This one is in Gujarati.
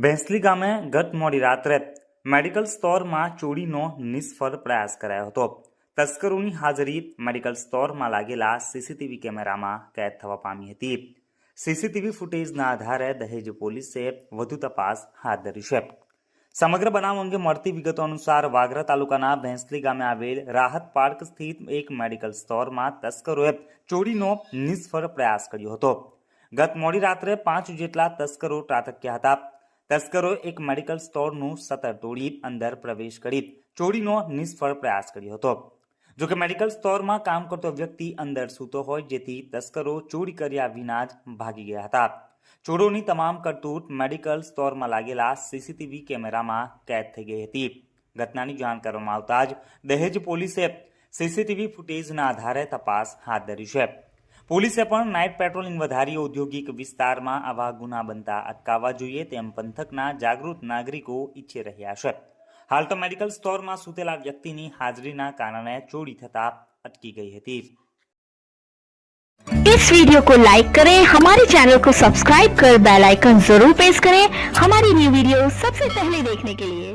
ભેંસલી ગામે ગત મોડી રાત્રે મેડિકલ સ્ટોરમાં ચોરીનો નિષ્ફળ પ્રયાસ કરાયો હતો। તસ્કરોની હાજરી મેડિકલ સ્ટોરમાં લાગેલા સીસીટીવી કેમેરામાં કેદ થવા પામી હતી। સીસીટીવી ફૂટેજના આધારે દહેજ પોલીસે વધુ તપાસ હાથ ધરી છે। સમગ્ર બનાવ અંગે મળતી વિગતો અનુસાર વાગરા તાલુકાના ભેંસલી ગામે આવેલ રાહત પાર્ક સ્થિત એક મેડિકલ સ્ટોરમાં તસ્કરોએ ચોરીનો નિષ્ફળ પ્રયાસ કર્યો હતો। ગત મોડી રાત્રે 5 જેટલા તસ્કરો ત્રાટક્યા હતા। તસ્કરોએ એક મેડિકલ સ્ટોરનું શટર તોડી અંદર પ્રવેશ કરી ચોરીનો નિષ્ફળ પ્રયાસ કર્યો હતો। જોકે મેડિકલ સ્ટોરમાં કામ કરતો વ્યક્તિ અંદર સૂતો હોય, જેથી તસ્કરો ચોરી કર્યા વિના જ ભાગી ગયા હતા। ચોરોની તમામ કરતૂત મેડિકલ સ્ટોરમાં લાગેલા સીસીટીવી કેમેરામાં કેદ થઈ ગઈ હતી। ઘટનાની જાણ કરવામાં આવતા જ દહેજ પોલીસે સીસીટીવી ફૂટેજના આધારે તપાસ હાથ ધરી છે। પોલીસે પણ નાઇટ પેટ્રોલિંગ વધારી ઔદ્યોગિક વિસ્તારમાં આવા ગુના બનતા અટકાવવા જોઈએ તેમ પંથકના જાગૃત નાગરિકો ઈચ્છી રહ્યા છે। હાલ તો મેડિકલ સ્ટોરમાં સૂતેલા વ્યક્તિની હાજરીના કારણે ચોરી થતા અટકી ગઈ હતી। इस वीडियो को लाइक करें, हमारे चैनल को सब्सक्राइब कर बेल आइकन जरूर प्रेस करें हमारी न्यू वीडियो सबसे पहले देखने के लिए।